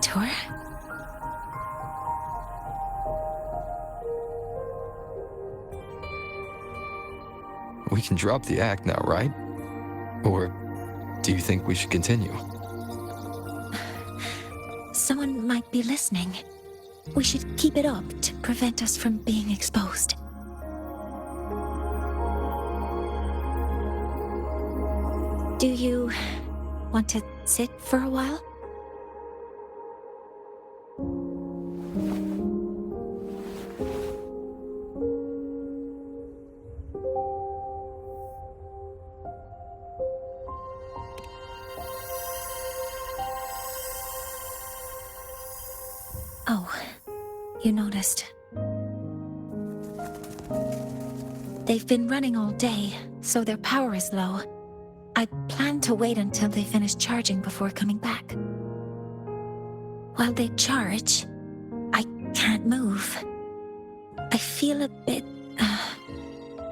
Mentor. We can drop the act now, right? Or do you think we should continue? Someone might be listening. We should keep it up to prevent us from being exposed. Do you want to sit for a while? Oh, you noticed. They've been running all day, so their power is low. I plan to wait until they finish charging before coming back. While they charge, I can't move. I feel a bit,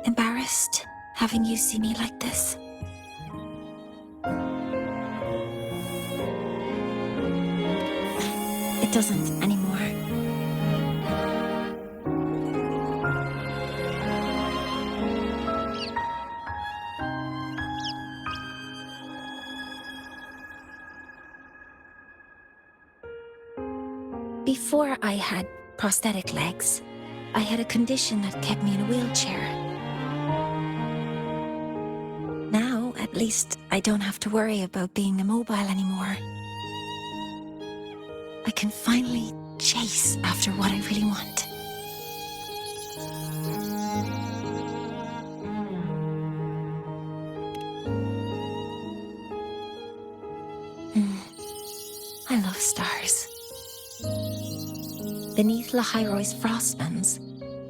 embarrassed having you see me like this. It doesn't anymore. Before I had prosthetic legs, I had a condition that kept me in a wheelchair. Now, at least, I don't have to worry about being immobile anymore. I can finally chase after what I really want. I love stars. Beneath Lahairoi's frostbands,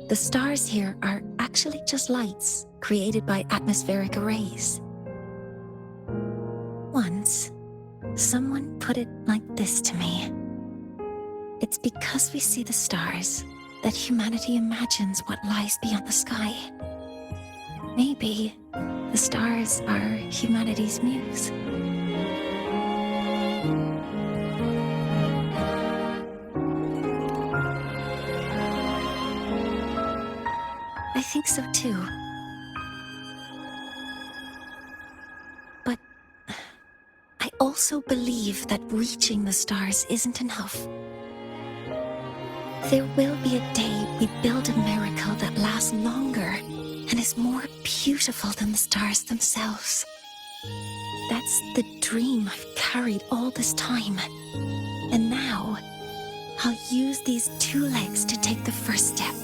the stars here are actually just lights created by atmospheric arrays. Once, someone put it like this to me. It's because we see the stars that humanity imagines what lies beyond the sky. Maybe the stars are humanity's muse. I think so too. But I also believe that reaching the stars isn't enough. There will be a day we build a miracle that lasts longer and is more beautiful than the stars themselves. That's the dream I've carried all this time. And now, I'll use these two legs to take the first step.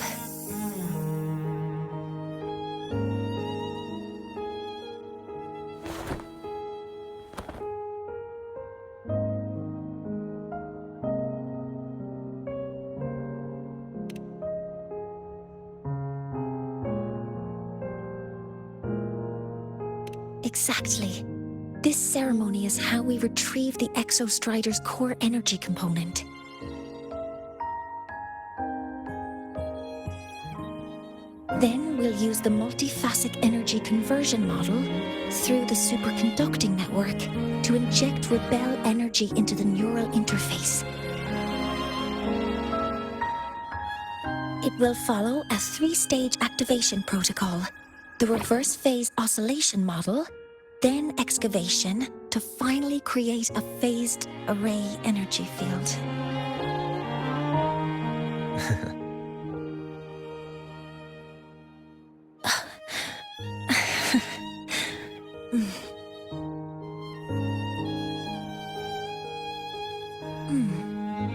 Exactly. This ceremony is how we retrieve the Exostrider's core energy component. Then we'll use the multiphasic energy conversion model through the superconducting network to inject rebel energy into the neural interface. It will follow a 3-stage activation protocol. The reverse phase oscillation model, then excavation to finally create a phased array energy field.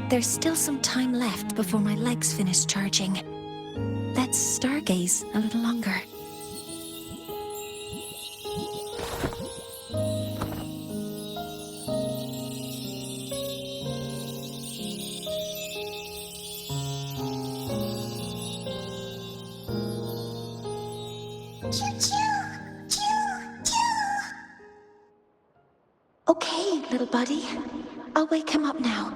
There's still some time left before my legs finish charging. Let's stargaze a little longer. Okay, little buddy. I'll wake him up now.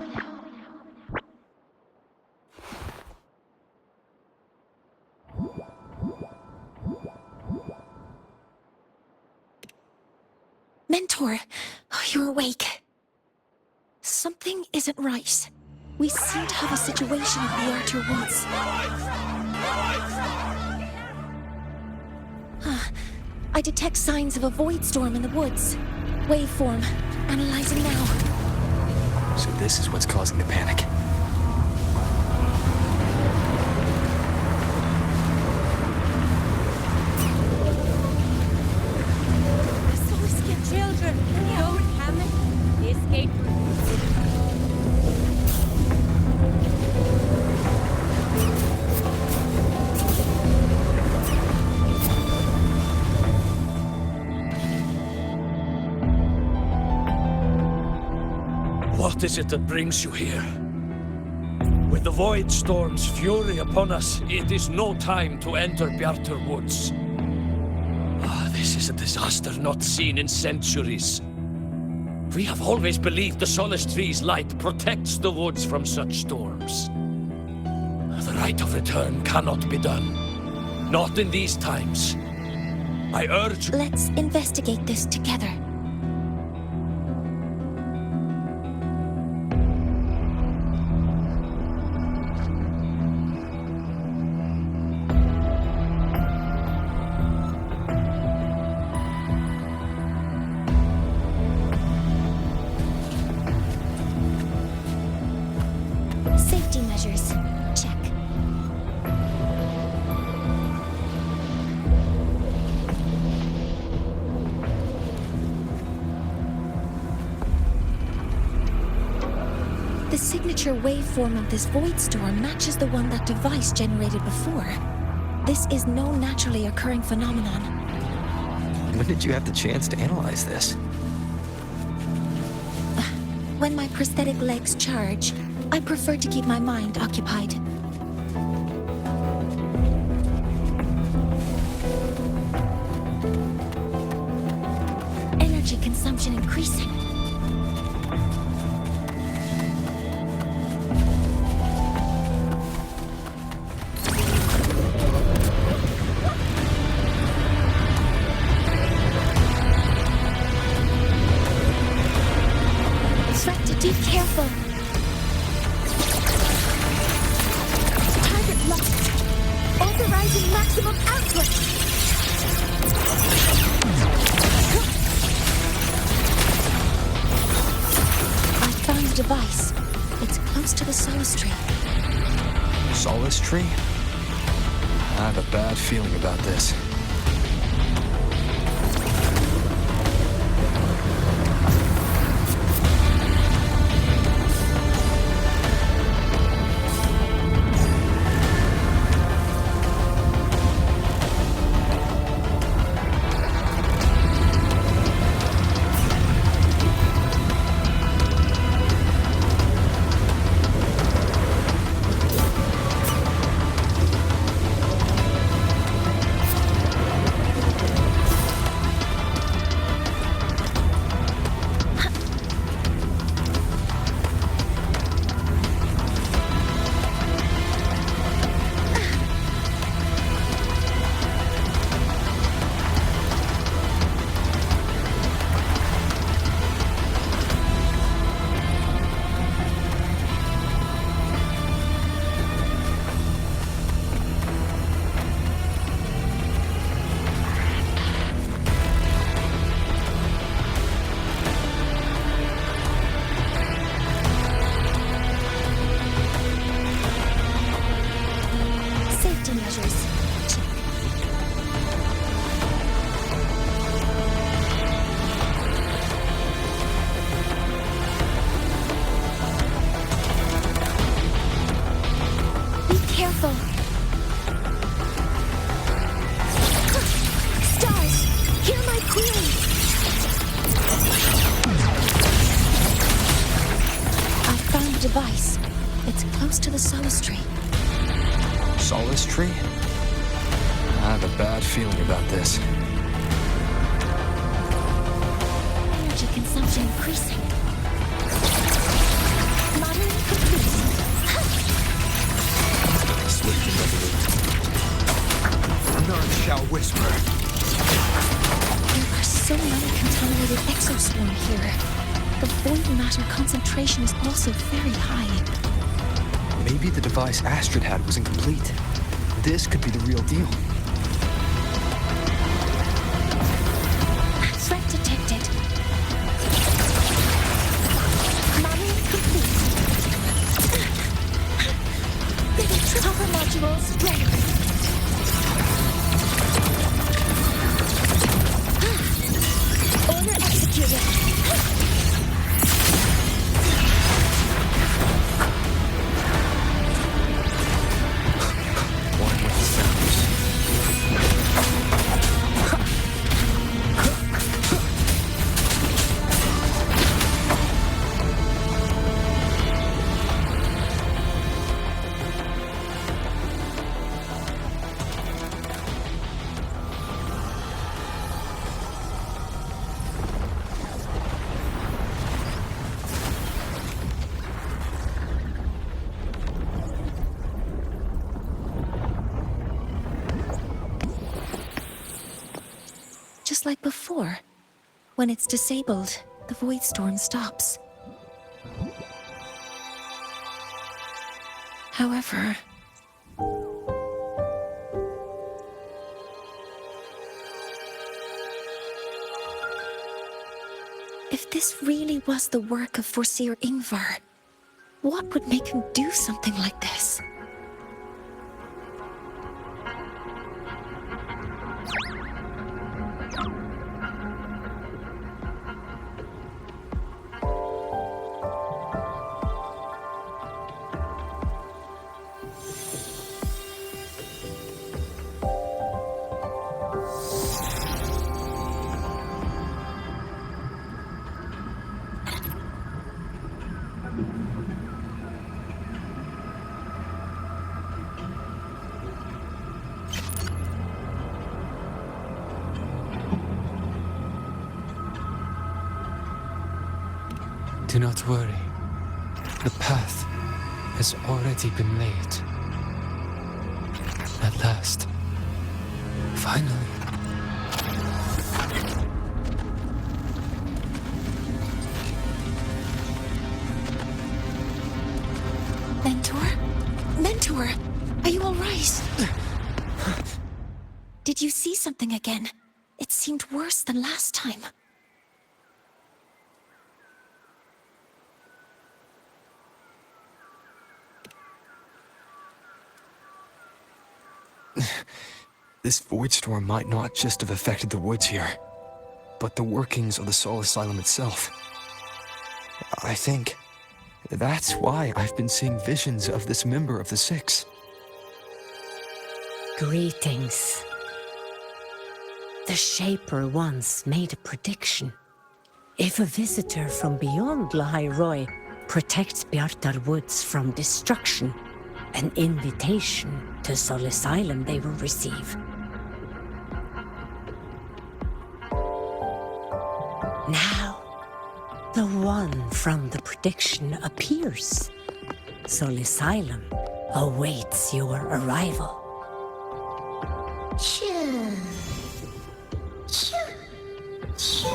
Mentor, you're awake. Something isn't right. We seem to have a situation in the outer woods. I detect signs of a void storm in the woods. Waveform. Analyzing now. So this is what's causing the panic. The solar-skinned children. No, Hammond. The escape route. What is it that brings you here? With the Void Storm's fury upon us, it is no time to enter Bjartur Woods. This is a disaster not seen in centuries. We have always believed the Solace Tree's light protects the woods from such storms. The rite of return cannot be done. Not in these times. I urge... Let's investigate this together. Safety measures. Check. The signature waveform of this void storm matches the one that device generated before. This is no naturally occurring phenomenon. When did you have the chance to analyze this? When my prosthetic legs charge, I prefer to keep my mind occupied. Energy consumption increasing. Be careful. Target locked. Authorizing maximum output. I found the device. It's close to the Solace Tree. Solace Tree? I have a bad feeling about this. Device. It's close to the Solace Tree. Solace Tree? I have a bad feeling about this. Energy consumption increasing. Modeling complete. Switching resolute. None shall whisper. There are so many contaminated exoswarm here. The void matter concentration is also very high. Maybe the device Astrid had was incomplete. This could be the real deal. Threat detected. Modeling complete. Power modules ready. Order executed. One with the sounds. Just like before. When it's disabled, the void storm stops. However... if this really was the work of Foreseer Ingvar, what would make him do something like this? Do not worry. The path has already been laid. At last. Finally. Mentor? Mentor! Are you alright? Did you see something again? It seemed worse than last time. This void storm might not just have affected the woods here, but the workings of the Soul Asylum itself. I think that's why I've been seeing visions of this member of the Six. Greetings. The Shaper once made a prediction. If a visitor from beyond Lahai Roy protects Bjartar Woods from destruction, an invitation to Soul Asylum they will receive. Now, the one from the prediction appears. Soul Asylum awaits your arrival. Choo. Choo. Choo.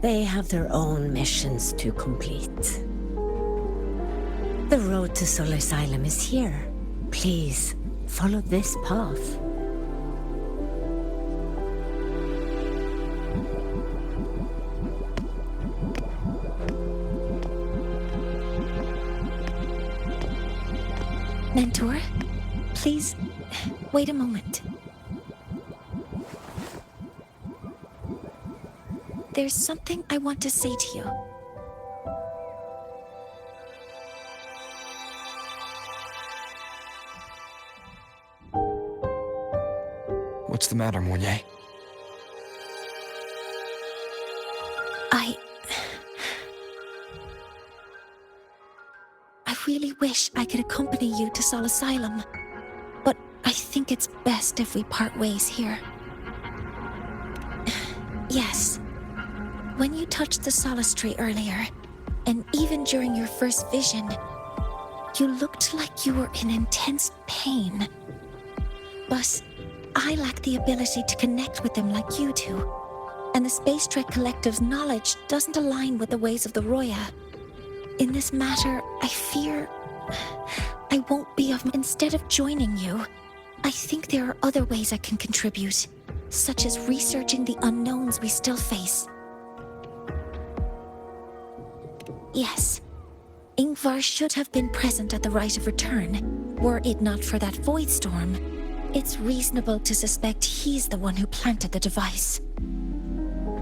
They have their own missions to complete. The road to Soul Asylum is here. Please, follow this path. Mentor, please, wait a moment. There's something I want to say to you. What's the matter, Mornier? I really wish I could accompany you to Soul Asylum, but I think it's best if we part ways here. Yes. When you touched the solace tree earlier, and even during your first vision, you looked like you were in intense pain. But I lack the ability to connect with them like you do, and the Space Trek Collective's knowledge doesn't align with the ways of the Roya. In this matter, I fear I won't be of... Instead of joining you, I think there are other ways I can contribute, such as researching the unknowns we still face. Yes, Ingvar should have been present at the Rite of Return, were it not for that void storm. It's reasonable to suspect he's the one who planted the device.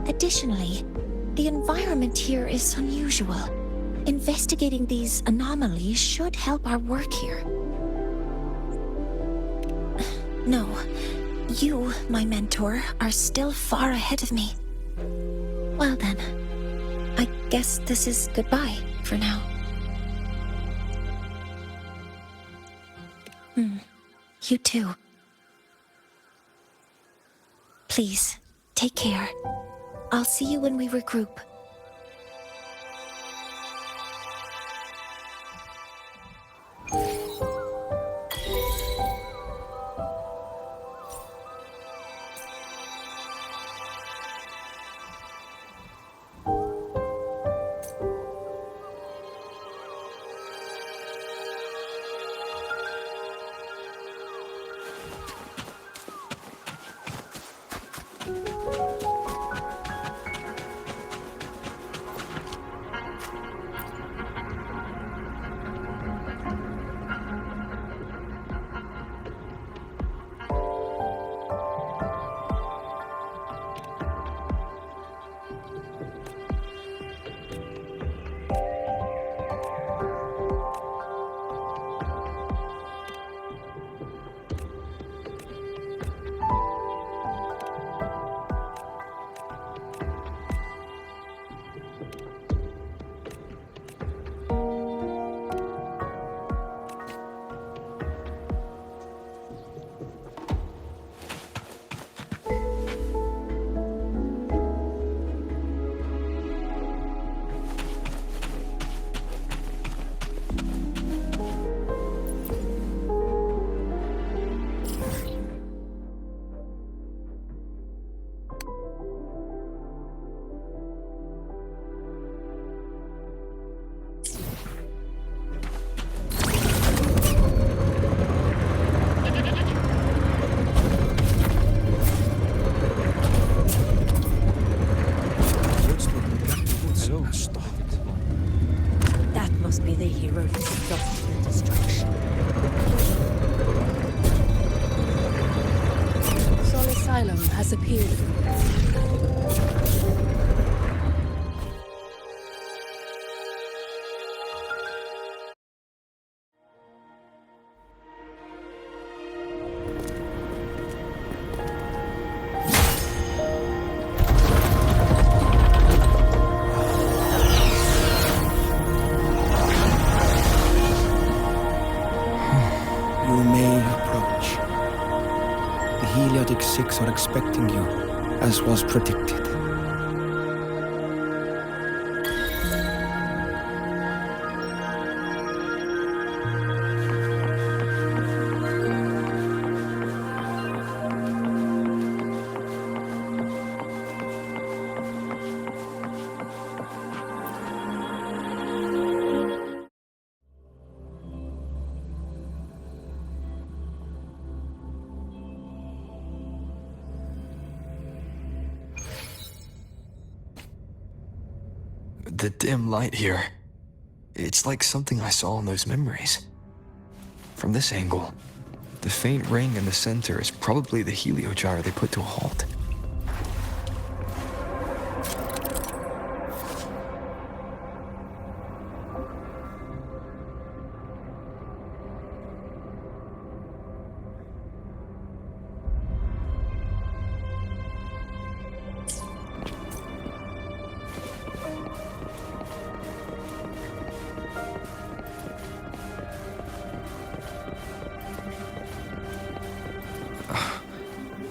Additionally, the environment here is unusual. Investigating these anomalies should help our work here. No, you, my mentor, are still far ahead of me. Well then, I guess this is goodbye for now. You too. Please, take care. I'll see you when we regroup. Has appeared. You may approach. The Heliotic Six are expecting you, as was predicted. The dim light here. It's like something I saw in those memories. From this angle, the faint ring in the center is probably the heliogyre they put to a halt.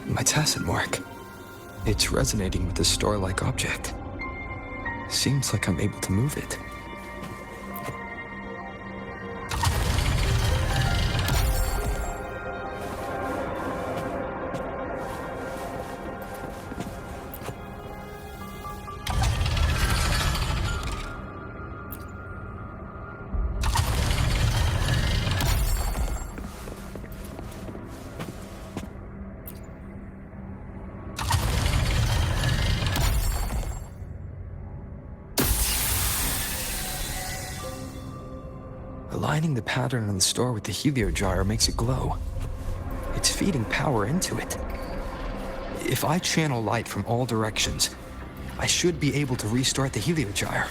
My tacit mark. It's resonating with the star-like object. Seems like I'm able to move it. Aligning the pattern on the star with the heliogyre makes it glow. It's feeding power into it. If I channel light from all directions, I should be able to restart the heliogyre.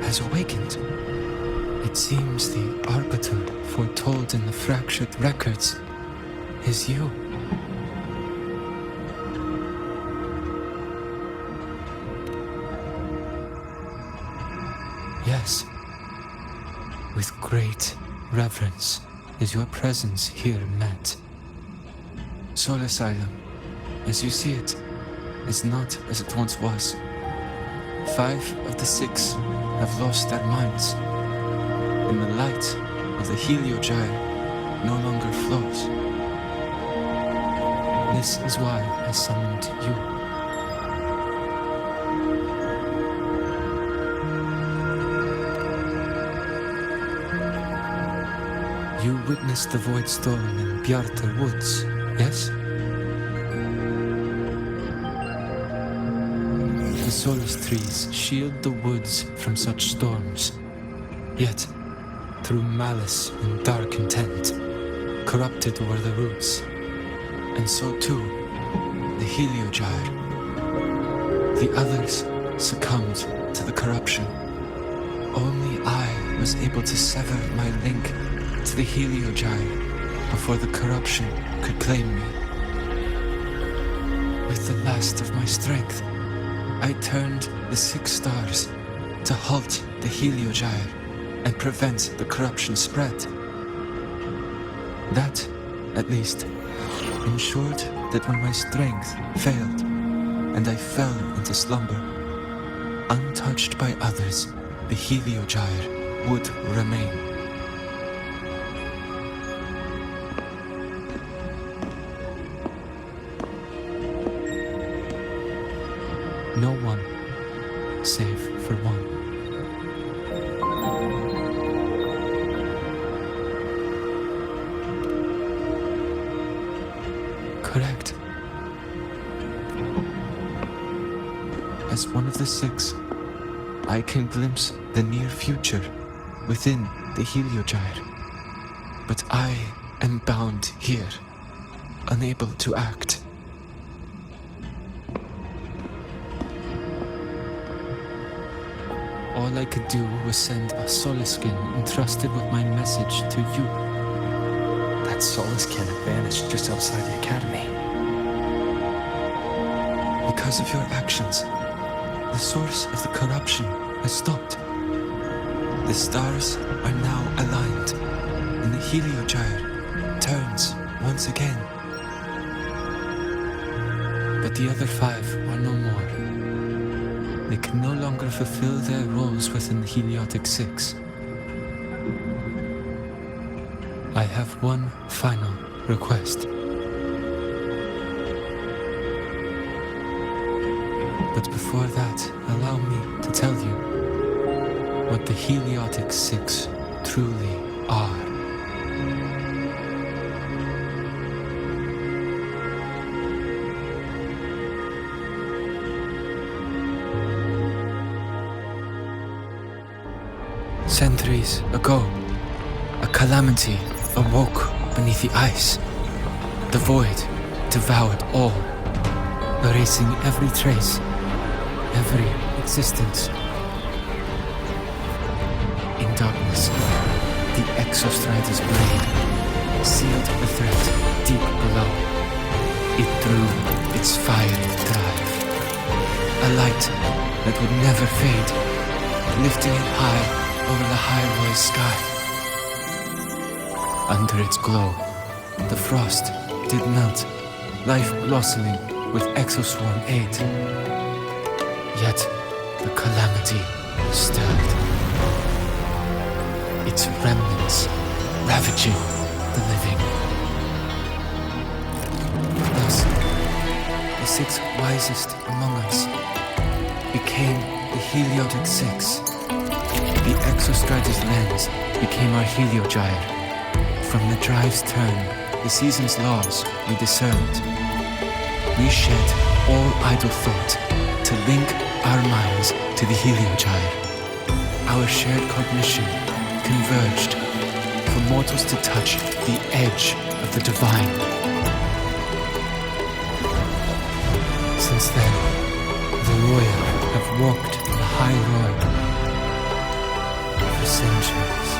Has awakened. It seems the Arbiter foretold in the fractured records is you. Yes, with great reverence is your presence here met. Soul Asylum, as you see it, is not as it once was. 5 of the 6 have lost their minds, and the light of the heliogyre no longer flows. This is why I summoned you. You witnessed the void storm in Bjartar Woods, yes? The solace trees shield the woods from such storms. Yet, through malice and dark intent, corrupted were the roots. And so too, the Heliogyre. The others succumbed to the corruption. Only I was able to sever my link to the Heliogyre before the corruption could claim me. With the last of my strength, I turned the 6 stars to halt the Heliogyre and prevent the corruption spread. That, at least, ensured that when my strength failed and I fell into slumber, untouched by others, the Heliogyre would remain. No one, save for one. Correct. As one of the 6, I can glimpse the near future within the Heliogyre. But I am bound here, unable to act. All I could do was send a Solaskin entrusted with my message to you. That Solaskin vanished just outside the academy. Because of your actions, the source of the corruption has stopped. The stars are now aligned, and the Heliogyre turns once again. But the other 5 are no more. They can no longer fulfill their roles within the Heliotic 6. I have one final request. But before that, allow me to tell you what the Heliotic 6 truly are. Centuries ago, a calamity awoke beneath the ice. The void devoured all, erasing every trace, every existence. In darkness, the Exostrider's blade sealed the threat deep below. It drew its fiery drive, a light that would never fade, lifting it high over the High sky. Under its glow, the frost did melt, life blossoming with Exoswarm aid. Yet the calamity stirred, its remnants ravaging the living. Thus, the 6 wisest among us became the Heliotic 6. The Exostrider's lens became our Heliogyre. From the drive's turn, the season's laws we discerned. We shed all idle thought to link our minds to the Heliogyre. Our shared cognition converged for mortals to touch the edge of the divine. Since then, the Royal have walked the High Road for centuries.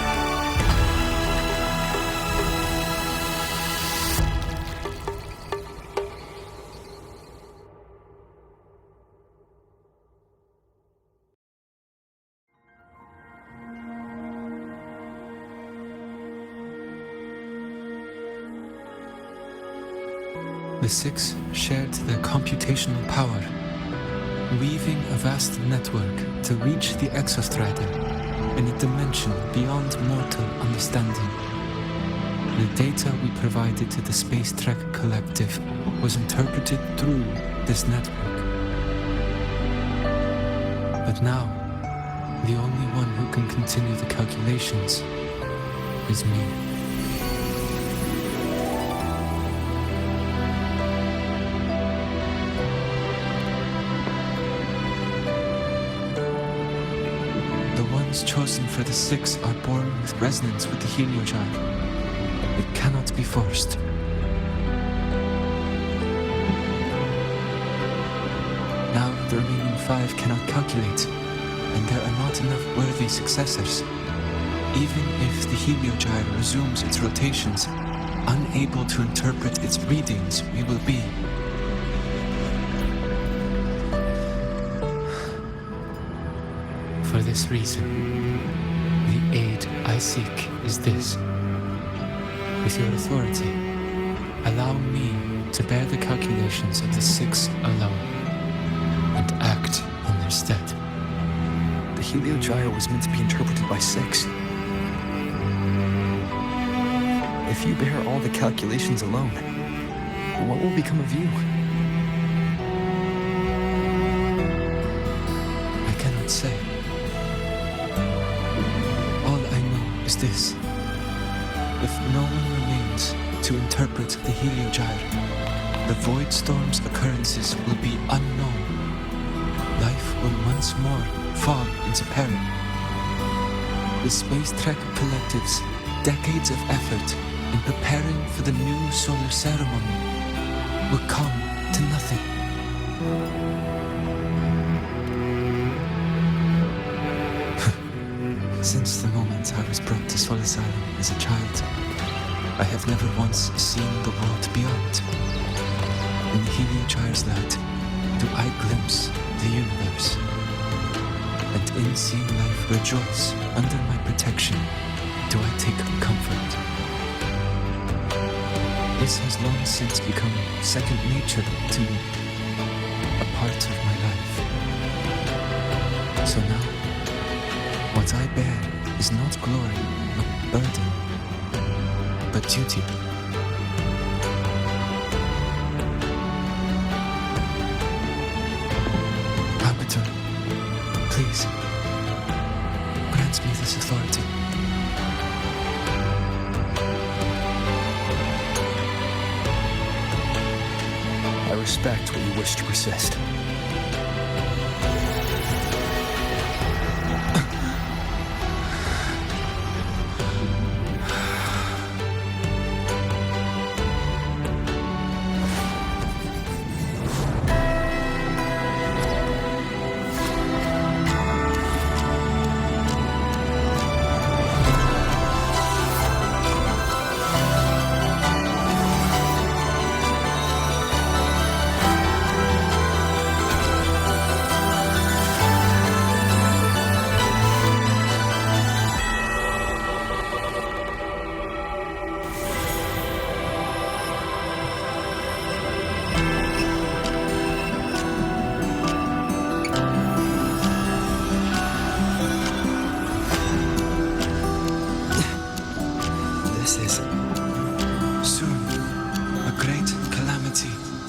The 6 shared their computational power, weaving a vast network to reach the Exostrider in a dimension beyond mortal understanding. The data we provided to the Space Trek Collective was interpreted through this network. But now, the only one who can continue the calculations is me. Chosen for the 6 are born with resonance with the Heliogyre. It cannot be forced. 5 cannot calculate, and there are not enough worthy successors. Even if the heliogyre resumes its rotations, unable to interpret its readings, we will be. For this reason, the aid I seek is this. With your authority, allow me to bear the calculations of the 6 alone, and act in their stead. The heliogyre was meant to be interpreted by 6. If you bear all the calculations alone, what will become of you? I cannot say. All I know is this. If no one remains to interpret the heliogyre, the void storm's occurrences will be unknown. Life will once more fall into peril. The Space Trek Collective's decades of effort in preparing for the new solar ceremony will come to nothing. Since the moment I was brought to Sol Asylum as a child, I have never once seen the world beyond. In the heliogyre's light, do I glimpse the universe. And in seeing life rejoice under my protection, do I take comfort. This has long since become second nature to me, a part of my life. So now, what I bear is not glory, but burden, but duty. Arbiter, please, grant me this authority. I respect what you wish to persist.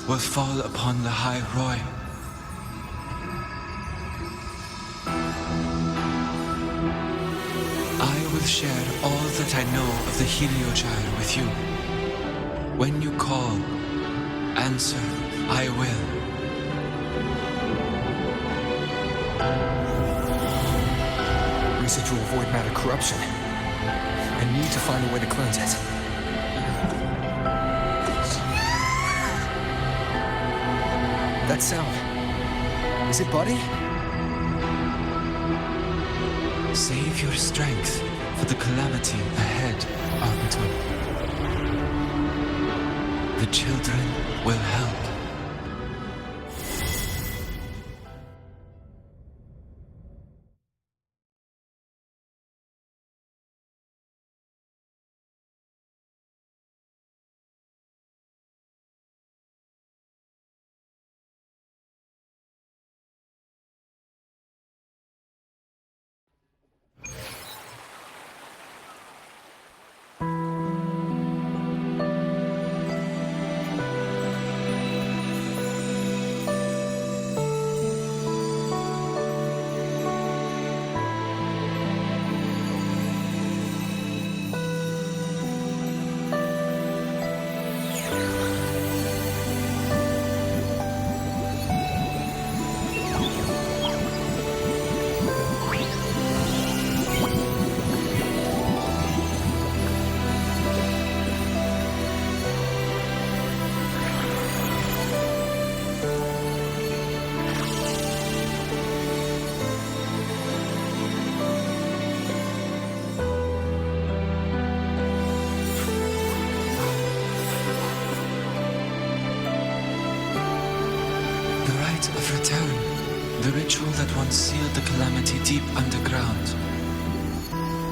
Will fall upon the High Roy. I will share all that I know of the heliogyre with you. When you call, answer, I will. Residual void matter corruption. I need to find a way to cleanse it. That sound. Is it Buddy? Save your strength for the calamity ahead, Arbiter. The children will help. rite of return, the ritual that once sealed the calamity deep underground.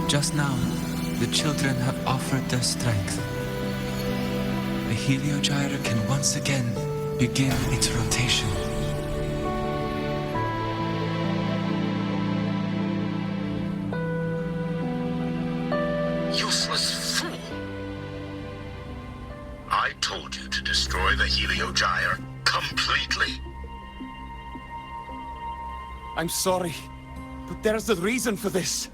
Just now, the children have offered their strength. The Heliogyre can once again begin its rotation. Useless fool! I told you to destroy the Heliogyre completely. I'm sorry, but there's a reason for this.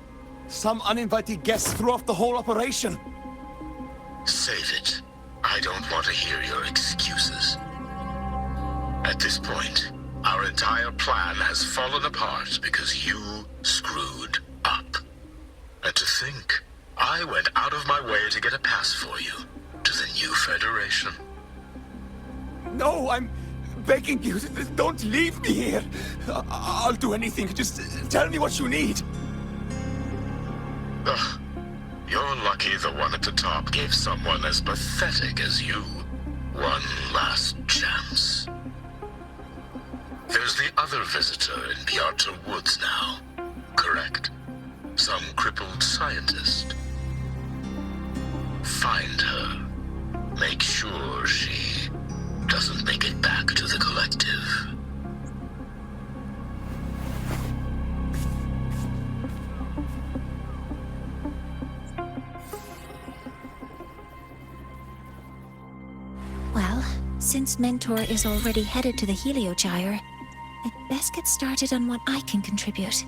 Some uninvited guests threw off the whole operation. Save it. I don't want to hear your excuses. At this point, our entire plan has fallen apart because you screwed up. And to think, I went out of my way to get a pass for you to the new Federation. No, I'm begging you, don't leave me here. I'll do anything, just tell me what you need. Ugh. You're lucky the one at the top gave someone as pathetic as you one last chance. There's the other visitor in the Outer Woods now, correct? Some crippled scientist. Find her. Make sure she doesn't make it back to the collective. Well, since Mentor is already headed to the Heliogyre, I'd best get started on what I can contribute.